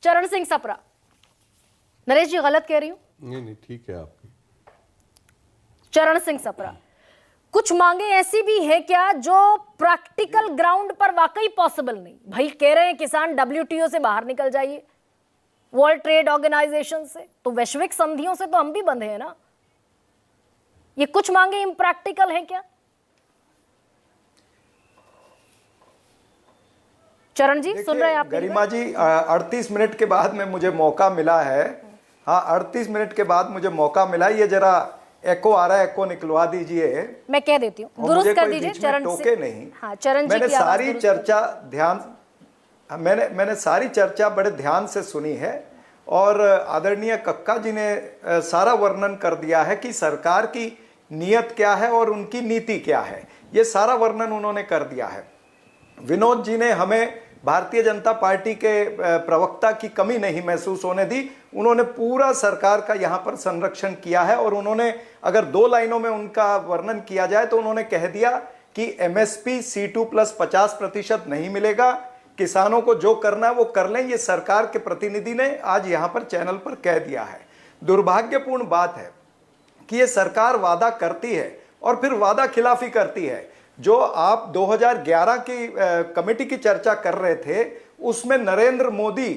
चरण सिंह सप्रा। नरेश जी गलत कह रही हूं? नहीं ठीक है आपकी। चरण सिंह सप्रा, कुछ मांगे ऐसी भी है क्या जो प्रैक्टिकल ग्राउंड पर वाकई पॉसिबल नहीं? भाई कह रहे हैं किसान WTO से बाहर निकल जाइए, वर्ल्ड ट्रेड ऑर्गेनाइजेशन से, तो वैश्विक संधियों से तो हम भी बंधे हैं ना। ये कुछ मांगे इम्प्रैक्टिकल है क्या? चरण जी सुन रहे हैं आप? गरिमा जी, 38 मिनट के बाद में मुझे मौका मिला है। हाँ, 38 मिनट के बाद मुझे मौका मिला। ये जरा एको आ रहा है, एको निकलवा दीजिए। मैं कह देती हूँ, दुरुस्त कर दीजिए चरण टोके नहीं। हाँ, चरण जी मैंने की आवाज सारी दुरुस्त चर्चा मैंने सारी चर्चा बड़े ध्यान से सुनी है और आदरणीय कक्का जी ने सारा वर्णन कर दिया है कि सरकार की नीयत क्या है और उनकी नीति क्या है। ये सारा वर्णन उन्होंने कर दिया है। विनोद जी ने हमें भारतीय जनता पार्टी के प्रवक्ता की कमी नहीं महसूस होने दी। उन्होंने पूरा सरकार का यहाँ पर संरक्षण किया है और उन्होंने, अगर 2 लाइनों में उनका वर्णन किया जाए तो उन्होंने कह दिया कि MSP C2 प्लस 50% नहीं मिलेगा, किसानों को जो करना है वो कर लें। ये सरकार के प्रतिनिधि ने आज यहाँ पर चैनल पर कह दिया है। दुर्भाग्यपूर्ण बात है कि ये सरकार वादा करती है और फिर वादा खिलाफी करती है। जो आप 2011 की कमेटी की चर्चा कर रहे थे, उसमें नरेंद्र मोदी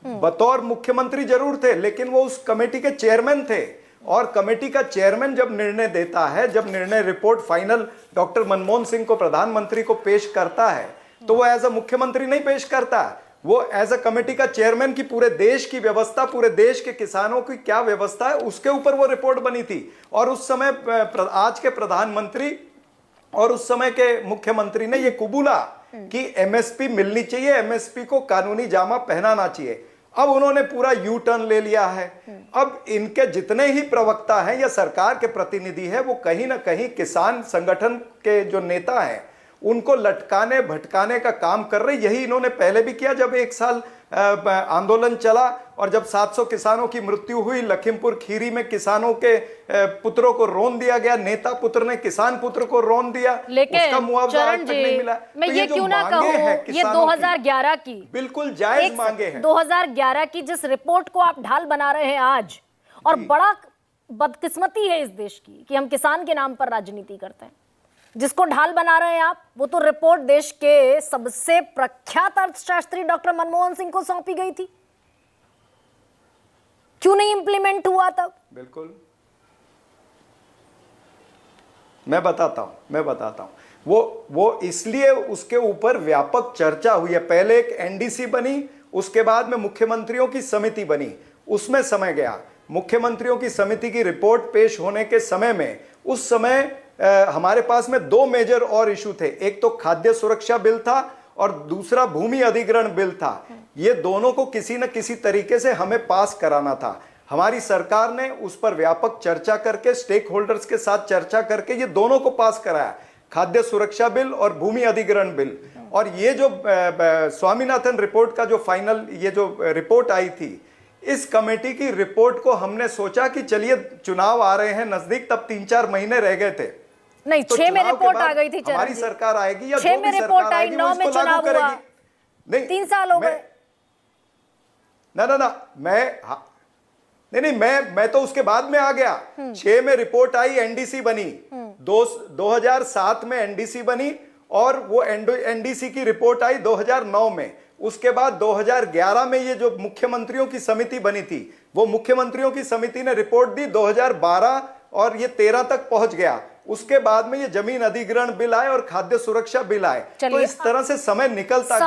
बतौर मुख्यमंत्री जरूर थे, लेकिन वो उस कमेटी के चेयरमैन थे। और कमेटी का चेयरमैन जब निर्णय देता है, जब निर्णय report final doctor Manmohan Singh को, प्रधानमंत्री को पेश करता है, तो वो एज अ मुख्यमंत्री नहीं पेश करता, वो एज अ कमेटी का चेयरमैन की पूरे देश की व्यवस्था, पूरे देश के किसानों की क्या व्यवस्था है, उसके ऊपर वो रिपोर्ट बनी थी। और उस समय आज के प्रधानमंत्री और उस समय के मुख्यमंत्री ने ये कबूला कि MSP मिलनी चाहिए, MSP को कानूनी जामा पहनाना चाहिए। अब उन्होंने पूरा यू टर्न ले लिया है। अब इनके जितने ही प्रवक्ता हैं या सरकार के प्रतिनिधि हैं, वो कहीं ना कहीं किसान संगठन के जो नेता हैं उनको लटकाने भटकाने का काम कर रहे। यही इन्होंने पहले भी किया, जब 1 साल आंदोलन चला और जब 700 किसानों की मृत्यु हुई, लखीमपुर खीरी में किसानों के पुत्रों को रोन दिया गया, नेता पुत्र ने किसान पुत्र को रोन दिया, उसका मुआवजा आज तक नहीं मिला। मैं तो ये क्यों ना कहूं, ये 2011 की बिल्कुल जायज मांगे हैं। 2011 की जिस रिपोर्ट को आप ढाल बना रहे हैं आज, और बड़ा बदकिस्मती है इस देश की कि हम किसान के नाम पर राजनीति करते हैं। जिसको ढाल बना रहे हैं आप, वो तो रिपोर्ट देश के सबसे प्रख्यात अर्थशास्त्री डॉक्टर मनमोहन सिंह को सौंपी गई थी। क्यों नहीं इंप्लीमेंट हुआ तब? बिल्कुल, मैं बताता हूं। वो इसलिए उसके ऊपर व्यापक चर्चा हुई है। पहले एक NDC बनी, उसके बाद में मुख्यमंत्रियों की समिति बनी, उसमें समय गया। मुख्यमंत्रियों की समिति की रिपोर्ट पेश होने के समय में, उस समय हमारे पास में 2 मेजर और इशू थे। एक तो खाद्य सुरक्षा बिल था और दूसरा भूमि अधिग्रहण बिल था। ये दोनों को किसी न किसी तरीके से हमें पास कराना था। हमारी सरकार ने उस पर व्यापक चर्चा करके, स्टेक होल्डर्स के साथ चर्चा करके ये दोनों को पास कराया, खाद्य सुरक्षा बिल और भूमि अधिग्रहण बिल। और ये जो स्वामीनाथन रिपोर्ट का जो फाइनल ये जो रिपोर्ट आई थी, इस कमेटी की रिपोर्ट को हमने सोचा कि चलिए चुनाव आ रहे हैं नजदीक, तब 3-4 महीने रह गए थे। नहीं, तो 6 में रिपोर्ट आ गई थी। हमारी सरकार आएगी या 6 में रिपोर्ट आई, 9 में चुनाव हुआ, नहीं 3 साल हो गए। ना मैं तो उसके बाद में आ गया। 6 में रिपोर्ट आई, NDC बनी, 2007 में NDC बनी और वो NDC की रिपोर्ट आई 2009 में। उसके बाद 2011 में ये जो मुख्यमंत्रियों की समिति बनी थी, वो मुख्यमंत्रियों की समिति ने रिपोर्ट दी 2012 और ये 13 तक पहुंच गया। उसके बाद में ये जमीन अधिग्रहण बिल आए और खाद्य सुरक्षा बिल आए। तो इस तरह से समय निकलता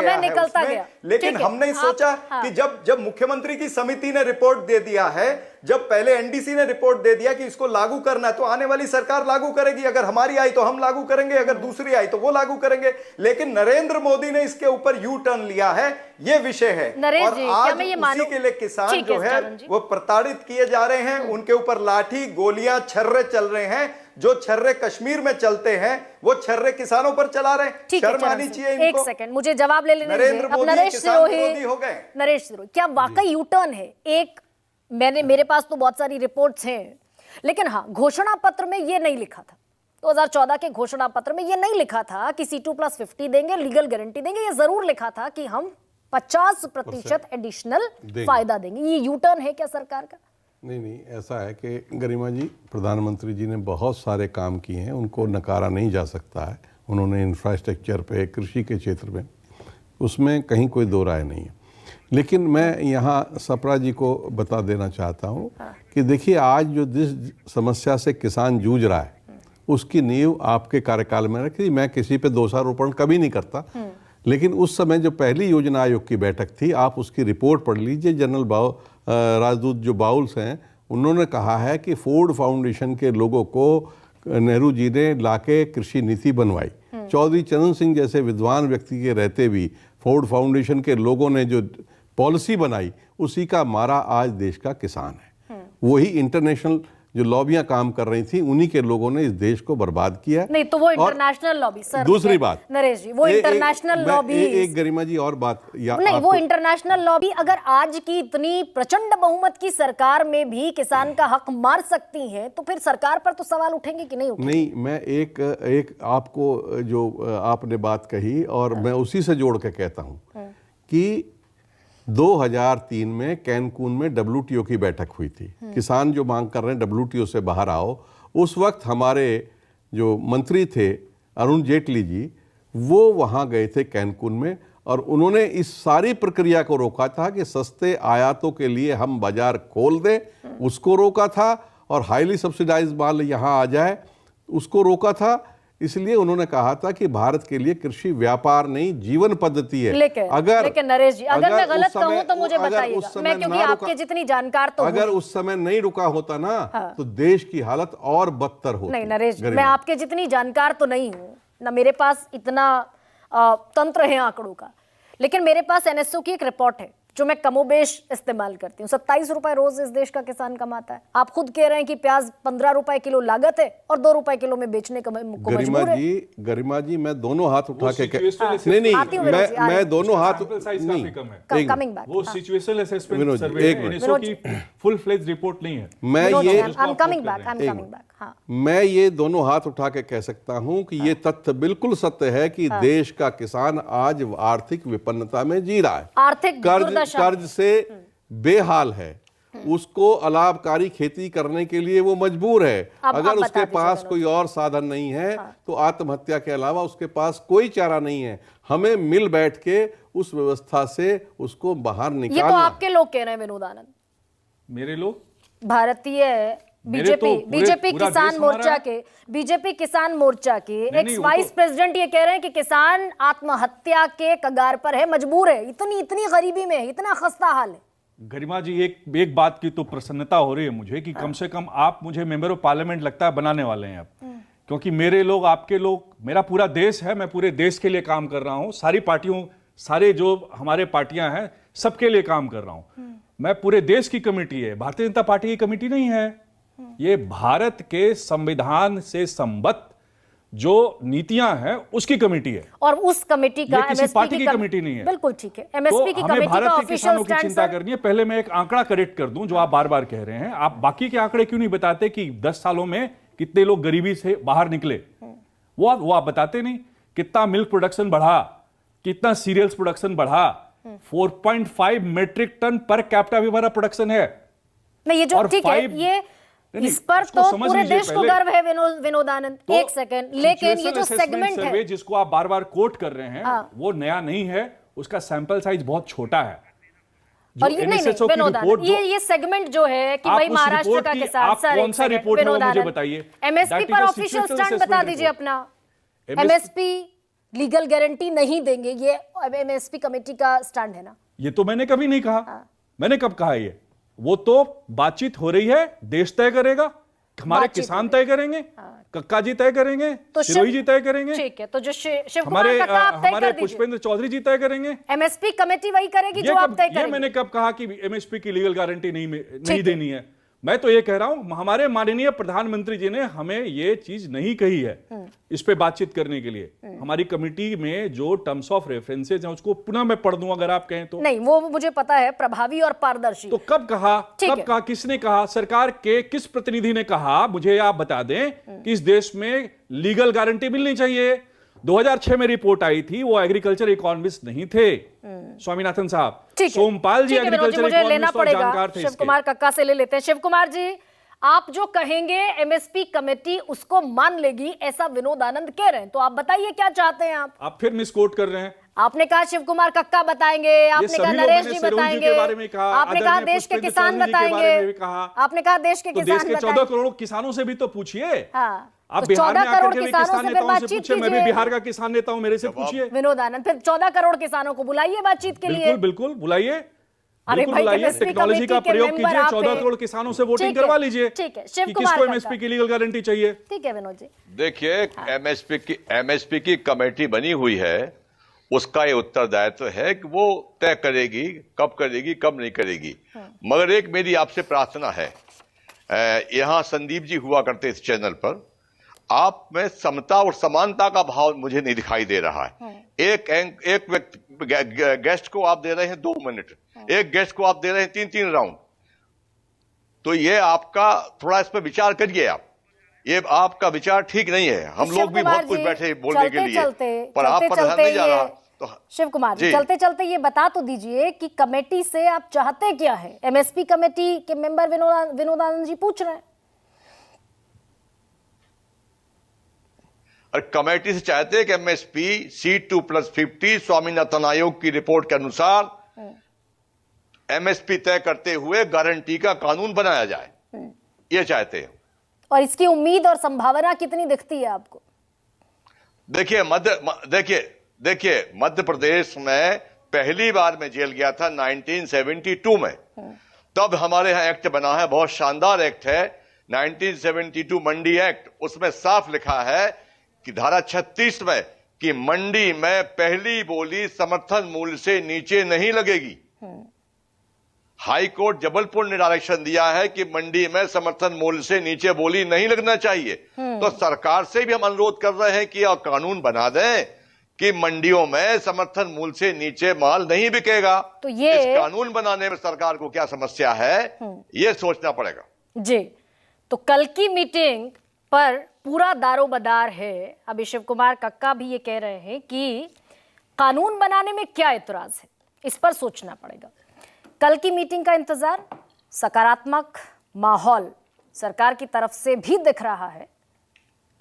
गया। लेकिन हमने सोचा कि जब मुख्यमंत्री की समिति ने रिपोर्ट दे दिया है, जब पहले NDC ने रिपोर्ट दे दिया कि इसको लागू करना है, तो आने वाली सरकार लागू करेगी। अगर हमारी आई तो हम लागू करेंगे, अगर दूसरी आई तो वो लागू करेंगे। लेकिन नरेंद्र मोदी ने इसके ऊपर यू टर्न लिया है, ये विषय है। और आज उसी के लिए किसान जो है वो प्रताड़ित किए जा रहे हैं। उनके ऊपर लाठी, गोलियां, छर्रे चल रहे हैं। जो छर्रे कश्मीर में चलते हैं, वो छर्रे किसानों पर चला रहे हैं। शर्म आनी चाहिए इनको। एक सेकंड, मुझे जवाब ले लेने दीजिए। अब नरेश सिरोही, क्या वाकई यू टर्न है? एक मेरे पास तो बहुत सारी रिपोर्ट्स हैं, लेकिन हाँ, घोषणा पत्र में ये नहीं लिखा था। 2014 के घोषणा पत्र में ये नहीं लिखा था कि C2+50 देंगे, लीगल गारंटी देंगे। ये जरूर लिखा था कि हम 50% एडिशनल फायदा देंगे। ये यू टर्न है क्या सरकार का? नहीं, ऐसा है कि गरिमा जी, प्रधानमंत्री जी ने बहुत सारे काम किए हैं, उनको नकारा नहीं जा सकता है। उन्होंने इंफ्रास्ट्रक्चर पे, कृषि के क्षेत्र में, उसमें कहीं कोई दो राय नहीं है। लेकिन मैं यहाँ सप्रा जी को बता देना चाहता हूँ कि देखिए, आज जो जिस समस्या से किसान जूझ रहा है उसकी नींव आपके कार्यकाल में रखी। मैं किसी पे दोषारोपण कभी नहीं करता, लेकिन उस समय जो पहली योजना आयोग की बैठक थी, आप उसकी रिपोर्ट पढ़ लीजिए। जनरल राजदूत जो बाउल्स हैं, उन्होंने कहा है कि फोर्ड फाउंडेशन के लोगों को नेहरू जी ने लाके कृषि नीति बनवाई। चौधरी चरण सिंह जैसे विद्वान व्यक्ति के रहते भी फोर्ड फाउंडेशन के लोगों ने जो पॉलिसी बनाई, उसी का मारा आज देश का किसान है। वही इंटरनेशनल जो लॉबियां काम कर रही थी, उन्हीं के लोगों ने इस देश को बर्बाद किया। नहीं तो वो इंटरनेशनल लॉबी सर। दूसरी बात नरेश जी, वो इंटरनेशनल लॉबी, एक गरिमा जी और बात नहीं, वो इंटरनेशनल लॉबी अगर आज की इतनी प्रचंड बहुमत की सरकार में भी किसान का हक मार सकती है, तो फिर सरकार पर तो सवाल उठेंगे कि नहीं उठेंगे? नहीं, मैं एक आपको जो आपने बात कही, और मैं उसी से जोड़ के कहता हूं कि 2003 में कैनकून में WTO की बैठक हुई थी। किसान जो मांग कर रहे हैं WTO से बाहर आओ, उस वक्त हमारे जो मंत्री थे अरुण जेटली जी, वो वहाँ गए थे कैनकून में, और उन्होंने इस सारी प्रक्रिया को रोका था कि सस्ते आयातों के लिए हम बाजार खोल दें, उसको रोका था, और हाईली सब्सिडाइज्ड माल यहाँ आ जाए, उसको रोका था। इसलिए उन्होंने कहा था कि भारत के लिए कृषि व्यापार नहीं, जीवन पद्धति है। लेकिन नरेश जी, अगर मैं गलत कहूं तो मुझे बताइएगा, मैं क्योंकि आपके जितनी जानकार तो अगर उस समय नहीं रुका होता ना, तो देश की हालत और बदतर होती। नहीं नरेश जी, मैं आपके जितनी जानकार तो नहीं हूं ना, मेरे पास इतना तंत्र है आंकड़ों का, लेकिन मेरे पास NSO की एक रिपोर्ट है जो मैं कमोबेश इस्तेमाल करती हूँ। 27 रुपए रोज इस देश का किसान कमाता है। आप खुद कह रहे हैं कि प्याज 15 रुपए किलो लागत है और 2 रुपए किलो में बेचने को मजबूर है। गरिमा जी, मैं दोनों हाथ उठा के नहीं, मैं दोनों हाथ नहीं, कमिंग बैक, वो सिचुएशनल असेसमेंट सर्वे NSO की फुल फ्लेज रिपोर्ट नहीं है। मैं ये दोनों हाथ उठा के कह सकता हूं कि ये तथ्य बिल्कुल सत्य है कि देश का किसान आज आर्थिक विपन्नता में जी रहा है, आर्थिक कर्ज से बेहाल है, उसको अलाभकारी खेती करने के लिए वो मजबूर है। अगर उसके पास कोई और साधन नहीं है तो आत्महत्या के अलावा उसके पास कोई चारा नहीं है। हमें मिल बैठ के उस व्यवस्था से उसको बाहर निकालना। ये तो आपके लोग कह रहे हैं विनोद आनंद। मेरे लोग भारतीय बीजेपी किसान मोर्चा के एक्स वाइस प्रेसिडेंट ये कह रहे हैं कि किसान आत्महत्या के कगार पर है, मजबूर है, इतनी गरीबी में है, इतना खस्ता हाल है। गरिमा जी, एक बात की तो प्रसन्नता हो रही है मुझे कि कम से कम आप मुझे मेंबर ऑफ पार्लियामेंट लगता है बनाने वाले हैं अब, क्योंकि मेरे लोग, आपके लोग, मेरा पूरा देश है, मैं पूरे देश के लिए काम कर रहा हूं, सारी पार्टियों, सारे जो हमारे पार्टियां हैं सबके लिए काम कर रहा हूं। मैं पूरे देश की कमेटी है, भारतीय जनता पार्टी की कमेटी नहीं है। ये भारत के संविधान से संबद्ध जो नीतियां हैं उसकी कमेटी है, और उस कमेटी का किसी पार्टी की कमेटी नहीं है। बिल्कुल ठीक है, MSP की कमेटी का भारत के किसानों की चिंता करनी है। पहले मैं एक आंकड़ा करेक्ट कर दूं जो आप बार बार कह रहे हैं, आप बाकी के आंकड़े क्यों नहीं बताते कि 10 सालों में कितने लोग गरीबी से बाहर निकले, वो आप बताते नहीं। कितना मिल्क प्रोडक्शन बढ़ा, कितना सीरियल्स प्रोडक्शन बढ़ा, 4.5 मेट्रिक टन पर कैपिटा भी हमारा प्रोडक्शन है। नहीं, ये जो ठीक है, ये इस पर तो पूरे देश को गर्व है विनोद आनंद। तो एक सेकंड, लेकिन ये जो सेगमेंट है जिसको आप बार बार कोट कर रहे हैं वो नया नहीं है, उसका सैंपल साइज बहुत छोटा है। और ये नहीं विनोद आनंद, ये सेगमेंट जो है कि भाई महाराष्ट्र का किसान, सर कौन सा रिपोर्ट है मुझे बताइए। MSP पर ऑफिशियल स्टैंड बता दीजिए अपना। MSP लीगल गारंटी नहीं देंगे, ये MSP कमेटी का स्टैंड है ना? ये तो मैंने कभी नहीं कहा। मैंने कब कहा ये? वो तो बातचीत हो रही है, देश तय करेगा, हमारे किसान तय करेंगे, कक्का जी तय करेंगे, तो सिरोही जी तय करेंगे, ठीक है, तो जो हमारे पुष्पेंद्र चौधरी जी तय करेंगे, MSP कमेटी वही करेगी जो आप तय करेंगे। मैंने कब कहा कि MSP की लीगल गारंटी नहीं देनी है? मैं तो ये कह रहा हूं, हमारे माननीय प्रधानमंत्री जी ने हमें ये चीज नहीं कही है इस पे बातचीत करने के लिए। हमारी कमेटी में जो टर्म्स ऑफ रेफरेंसेज हैं उसको पुनः मैं पढ़ दूं अगर आप कहें तो। नहीं, वो मुझे पता है, प्रभावी और पारदर्शी। तो कब कहा, किसने कहा? सरकार के किस प्रतिनिधि ने कहा? मुझे आप बता दें कि इस देश में लीगल गारंटी मिलनी चाहिए। 2006 में रिपोर्ट आई थी, वो एग्रीकल्चर इकोनॉमिस्ट नहीं थे स्वामीनाथन साहब, ठीक है, सोमपाल जी ठीक है विनोद जी, एग्रीकल्चर मुझे लेना इकोनॉमिस्ट और पड़ेगा। जानकार थे शिव इसके। कुमार कक्का से ले लेते हैं। शिव कुमार जी, आप जो कहेंगे एमएसपी कमेटी उसको मान लेगी, ऐसा विनोद आनंद कह रहे हैं, तो आप बताइए क्या चाहते हैं आप फिर मिसकोट कर रहे हैं। आपने कहा शिव कुमार कक्का बताएंगे, आपने सभी कहा लोग नरेश मैंने जी सरोज जी बताएंगे, के बारे में कहा, आपने कहा आदरणीय देश के पुष्पेंद्र किसान चौधरी जी के बारे बताएंगे, में भी कहा। आपने कहा देश के तो किसान देश के 14 बताएंगे। करोड़ किसानों से भी तो पूछिए। हाँ, आप तो बिहार में 14 आकर करोड़ के भी किसानों किसान से फिर नेताओं से बातचीत पूछिए, मैं भी कीजिए। बिहार का किसान नेता हूं, मेरे से पूछिए। विनोद आनंद, फिर 14 करोड़ किसानों को बुलाइए बातचीत के लिए। बिल्कुल बिल्कुल बुलाइए, अरे बिल्कुल भाई, बुलाइए, MSP टेक्नोलॉजी का कमेटी के प्रयोग मेंबर कीजिए, आप 14 हैं। करोड़ किसानों से वोटिंग ठीक है, करवा लीजिए। ठीक है, शिव कि कुमार किसको कक्का। एमएसपी की लीगल गारंटी चाहिए। ठीक है विनोद जी। देखिए, एमएसपी की कमेटी बनी हुई है, उसका ये उत्तरदायित्व है कि वो तय करेगी कब नहीं करेगी। मगर एक मेरी आपसे प्रार्थना है, यहां संदीप जी हुआ करते इस चैनल पर, आप में समता और समानता का भाव मुझे नहीं दिखाई दे रहा है। एक व्यक्ति गेस्ट को आप दे रहे हैं 2 मिनट, एक गेस्ट को आप दे रहे हैं 3-3 राउंड। तो ये आपका थोड़ा इस पर विचार करिए आप, ये आपका विचार ठीक नहीं है। हम लोग भी बहुत कुछ बैठे बोलने के लिए, पर आप पर ध्यान नहीं जा रहा। तो शिव कुमार जी, चलते चलते ये बता तो दीजिए कि कमेटी से आप चाहते क्या है? एमएसपी कमेटी के मेंबर विनोद आनंद जी पूछ रहे हैं। और कमेटी से चाहते हैं कि एमएसपी C2+50 स्वामीनाथन आयोग की रिपोर्ट के अनुसार एमएसपी तय करते हुए गारंटी का कानून बनाया जाए, ये चाहते हैं। और इसकी उम्मीद और संभावना कितनी दिखती है आपको? देखिए मध्य प्रदेश में पहली बार मैं जेल गया था 1972 में, तब हमारे यहां एक्ट बना है, बहुत शानदार एक्ट है 1972 मंडी एक्ट। उसमें साफ लिखा है कि धारा 36 में कि मंडी में पहली बोली समर्थन मूल्य से नीचे नहीं लगेगी। हाई कोर्ट जबलपुर ने डायरेक्शन दिया है कि मंडी में समर्थन मूल्य से नीचे बोली नहीं लगना चाहिए। तो सरकार से भी हम अनुरोध कर रहे हैं कि यह कानून बना दें कि मंडियों में समर्थन मूल्य से नीचे माल नहीं बिकेगा। तो ये इस कानून बनाने में सरकार को क्या समस्या है, यह सोचना पड़ेगा जी। तो कल की मीटिंग पर पूरा दारोमदार है। अभी शिव कुमार कक्का भी ये कह रहे हैं कि कानून बनाने में क्या एतराज है, इस पर सोचना पड़ेगा। कल की मीटिंग का इंतजार, सकारात्मक माहौल सरकार की तरफ से भी दिख रहा है,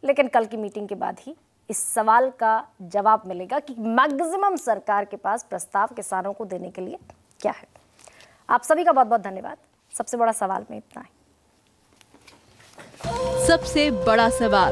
लेकिन कल की मीटिंग के बाद ही इस सवाल का जवाब मिलेगा कि मैक्सिमम सरकार के पास प्रस्ताव किसानों को देने के लिए क्या है। आप सभी का बहुत बहुत धन्यवाद। सबसे बड़ा सवाल में इतना है। सबसे बड़ा सवाल।